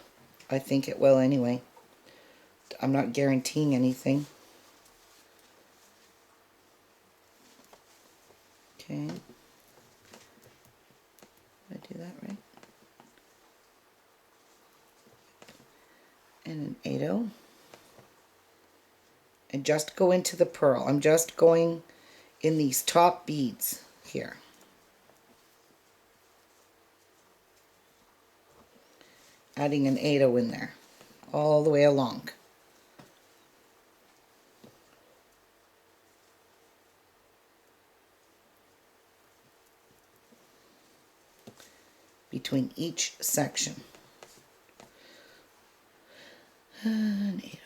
I think it will anyway. I'm not guaranteeing anything. Okay. Did I do that right? And an 8/0. And just go into the pearl. I'm just going in these top beads here. Adding an 8/0 in there, all the way along. Between each section. An 8/0.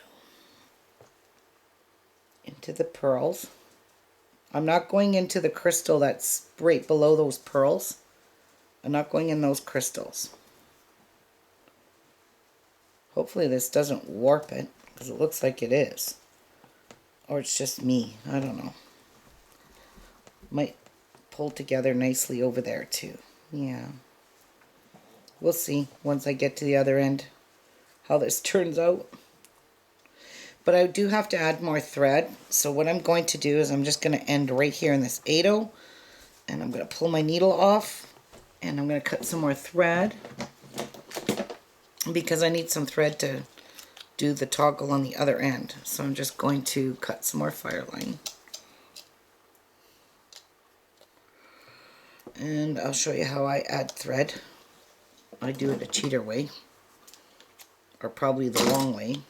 Into the pearls. I'm not going into the crystal that's right below those pearls. I'm not going in those crystals. Hopefully this doesn't warp it, because it looks like it is. Or it's just me. I don't know. Might pull together nicely over there too. Yeah. We'll see once I get to the other end how this turns out. But I do have to add more thread. So what I'm going to do is I'm just going to end right here in this 8/0. And I'm going to pull my needle off. And I'm going to cut some more thread, because I need some thread to do the toggle on the other end. So I'm just going to cut some more Fireline. And I'll show you how I add thread. I do it a cheater way, or probably the long way.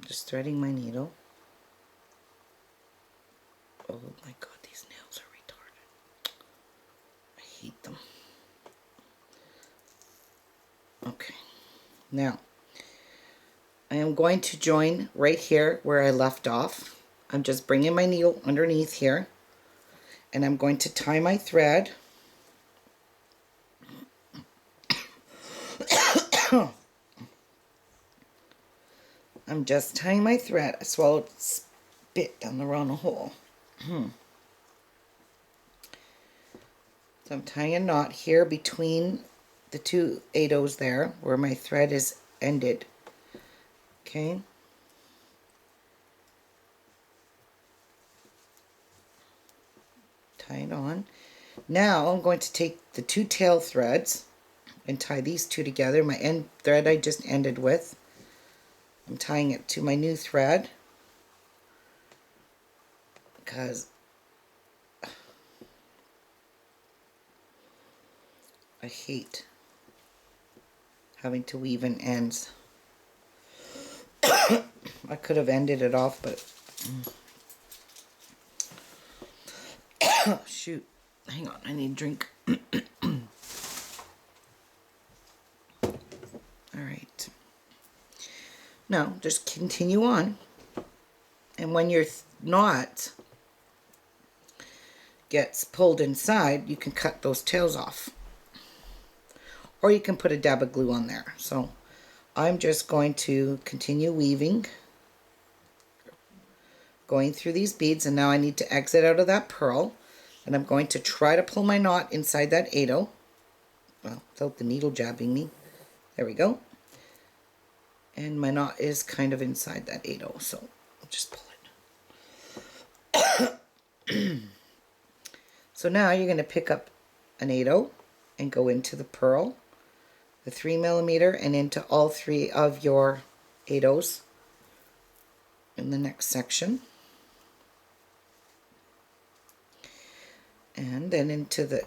Just threading my needle. Oh my god, these nails are retarded. I hate them. Okay. Now, I I'm going to join right here where I left off. I'm just bringing my needle underneath here, and I'm going to tie my thread. I'm just tying my thread. I swallowed spit down the wrong hole. So I'm tying a knot here between the two 8/0s there where my thread is ended. Okay. Tie it on. Now I'm going to take the two tail threads and tie these two together. My end thread I just ended with. I'm tying it to my new thread because I hate having to weave in ends. I could have ended it off, but shoot, hang on, I need a drink. Alright, now just continue on, and when your knot gets pulled inside, you can cut those tails off, or you can put a dab of glue on there. So I'm just going to continue weaving, going through these beads, and now I need to exit out of that purl, and I'm going to try to pull my knot inside that 8/0, well, without the needle jabbing me. There we go. And my knot is kind of inside that 8/0, so I'll just pull it. So now you're going to pick up an 8/0 and go into the purl, the 3mm, and into all three of your 8/0s in the next section. And then into the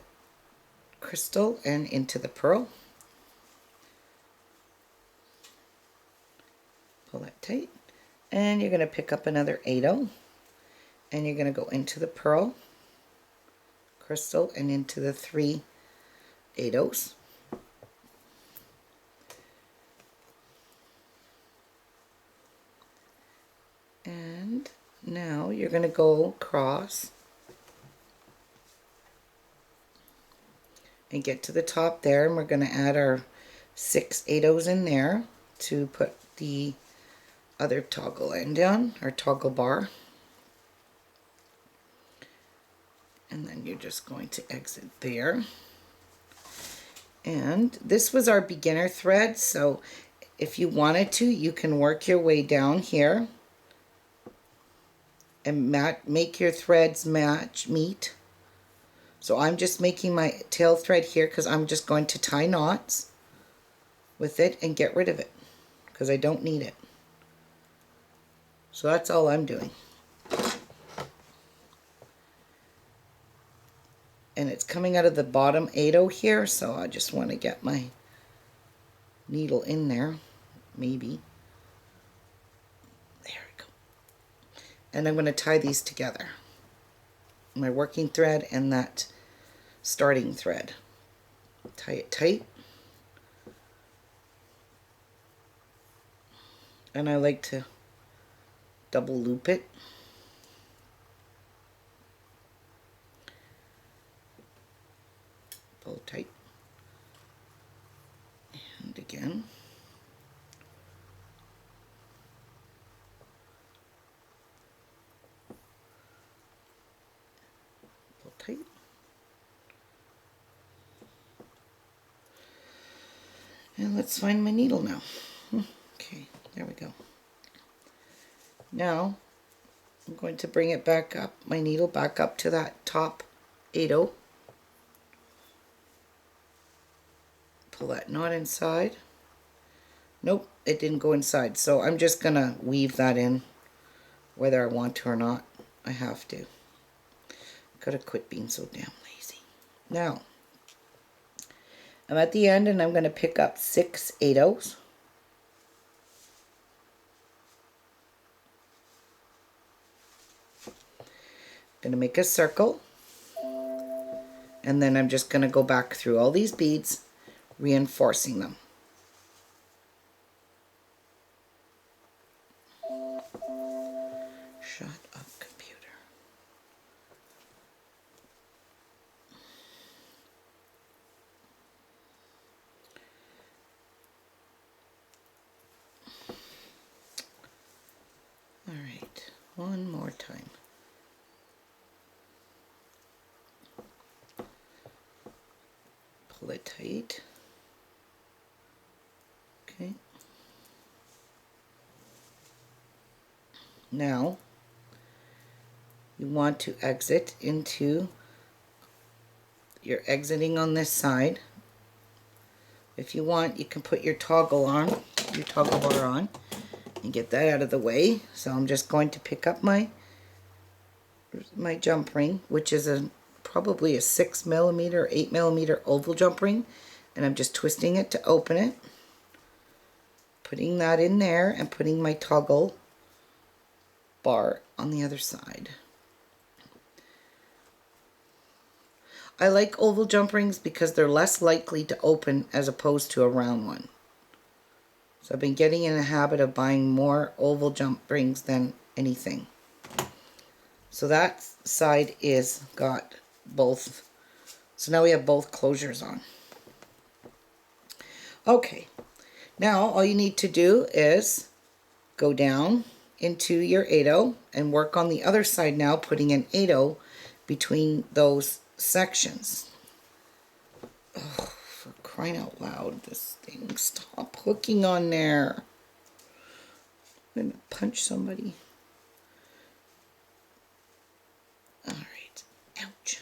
crystal and into the purl. Pull that tight, and you're going to pick up another 8/0, and you're going to go into the purl, crystal, and into the 3 8/0s. And now you're going to go across and get to the top there, and we're going to add our 6 8/0s in there to put the other toggle end on, or toggle bar. And then you're just going to exit there. And this was our beginner thread, so if you wanted to, you can work your way down here and make your threads meet. So I'm just making my tail thread here because I'm just going to tie knots with it and get rid of it because I don't need it. So that's all I'm doing. And it's coming out of the bottom 8/0 here, so I just want to get my needle in there, maybe. There we go. And I'm going to tie these together. My working thread and that starting thread. Tie it tight. And I like to double loop it. Pull tight. And again. Pull tight. And let's find my needle now. Okay, there we go. Now I'm going to bring it back up, my needle back up to that top 8/0. Pull that knot inside. Nope, it didn't go inside, so I'm just gonna weave that in whether I want to or not. I have to. Gotta quit being so damn lazy. Now I'm at the end, and I'm going to pick up 6 8/0s. Going to make a circle, and then I'm just going to go back through all these beads, reinforcing them. Shut up, computer. All right, one more time. Pull it tight. Okay. Now, you want to exit into, you're exiting on this side. If you want, you can put your toggle on, your toggle bar on, and get that out of the way. So I'm just going to pick up my jump ring, which is probably a 6mm or 8mm oval jump ring, and I'm just twisting it to open it, putting that in there, and putting my toggle bar on the other side. I like oval jump rings because they're less likely to open as opposed to a round one. So I've been getting in a habit of buying more oval jump rings than anything. So that side is got both. So now we have both closures on. Okay, now all you need to do is go down into your 8/0 and work on the other side now, putting an 8/0 between those sections. Oh, for crying out loud, this thing, stop hooking on there. I'm gonna punch somebody. All right, ouch.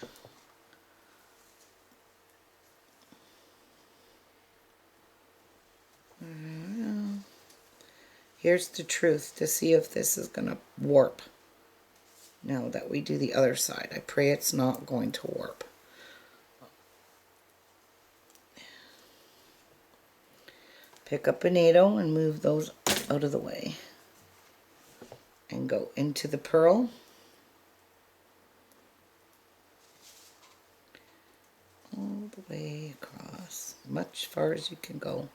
Here's the truth to see if this is gonna warp. Now that we do the other side, I pray it's not going to warp. Pick up an 8/0 and move those out of the way. And go into the pearl. All the way across, much far as you can go.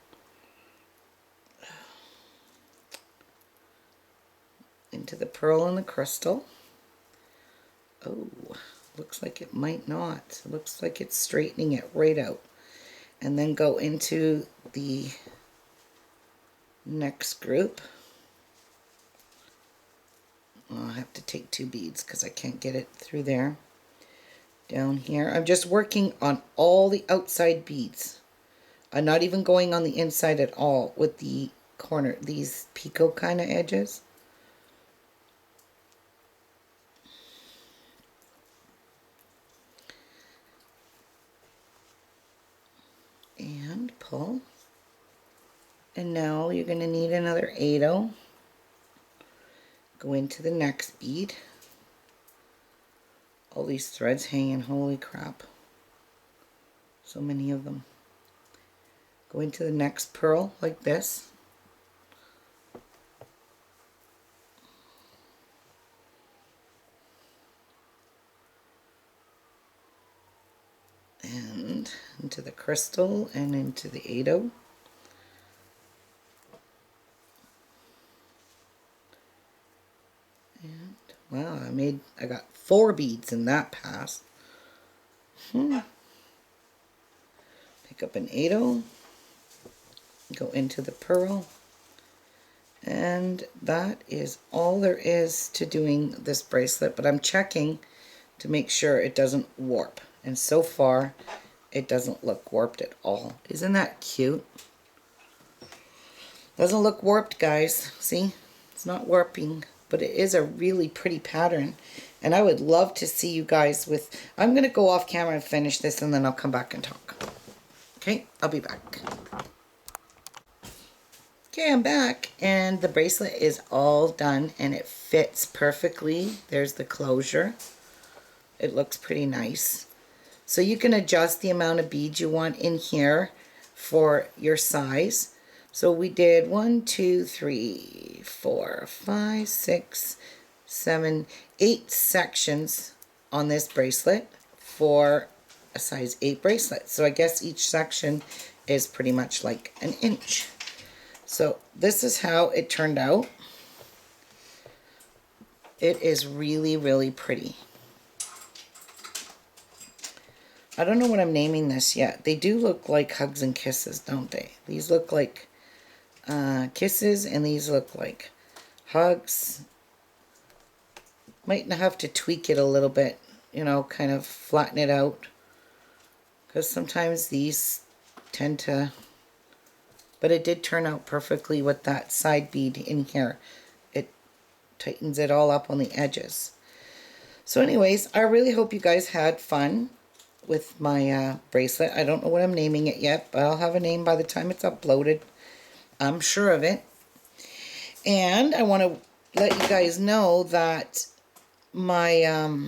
Into the pearl and the crystal. Oh, looks like it might not. It looks like it's straightening it right out. And then go into the next group. I'll have to take 2 beads because I can't get it through there. Down here, I'm just working on all the outside beads. I'm not even going on the inside at all with the corner, these picot kind of edges. And pull. And now you're going to need another 8/0. Go into the next bead. All these threads hanging, holy crap. So many of them. Go into the next pearl like this. And into the crystal and into the 8/0. And wow, I got 4 beads in that pass. Pick up an 8/0, go into the pearl, and that is all there is to doing this bracelet, but I'm checking to make sure it doesn't warp, and so far it doesn't look warped at all. Isn't that cute? Doesn't look warped, guys. See, it's not warping, but it is a really pretty pattern, and I would love to see you guys with, I'm going to go off camera and finish this, and then I'll come back and talk. Okay, I'll be back. Okay, I'm back, and the bracelet is all done, and it fits perfectly. There's the closure. It looks pretty nice. So you can adjust the amount of beads you want in here for your size. So we did 1, 2, 3, 4, 5, 6, 7, 8 sections on this bracelet for a size 8 bracelet. So I guess each section is pretty much like an inch. So this is how it turned out. It is really, really pretty. I don't know what I'm naming this yet. They do look like hugs and kisses, don't they? These look like kisses, and these look like hugs. Might have to tweak it a little bit, you know, kind of flatten it out. Because sometimes these tend to... But it did turn out perfectly with that side bead in here. It tightens it all up on the edges. So anyways, I really hope you guys had fun with my bracelet. I don't know what I'm naming it yet, but I'll have a name by the time it's uploaded. I'm sure of it. And I want to let you guys know that my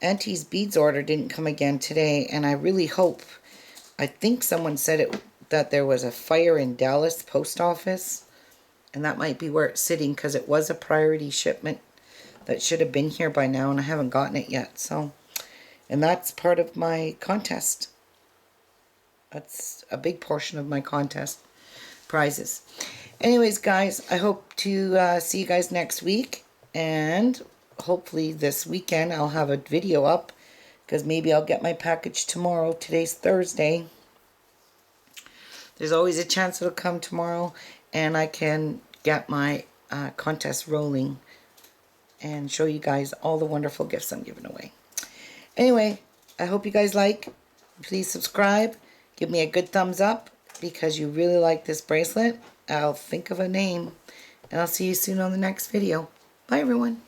Auntie's beads order didn't come again today, and I really hope, I think someone said that there was a fire in Dallas post office, and that might be where it's sitting, because it was a priority shipment that should have been here by now, and I haven't gotten it yet. So, and that's part of my contest. That's a big portion of my contest prizes. Anyways, guys, I hope to see you guys next week, and hopefully this weekend I'll have a video up, because maybe I'll get my package tomorrow. Today's Thursday. There's always a chance it'll come tomorrow, and I can get my contest rolling and show you guys all the wonderful gifts I'm giving away. Anyway, I hope you guys like. Please subscribe. Give me a good thumbs up because you really like this bracelet. I'll think of a name, and I'll see you soon on the next video. Bye, everyone.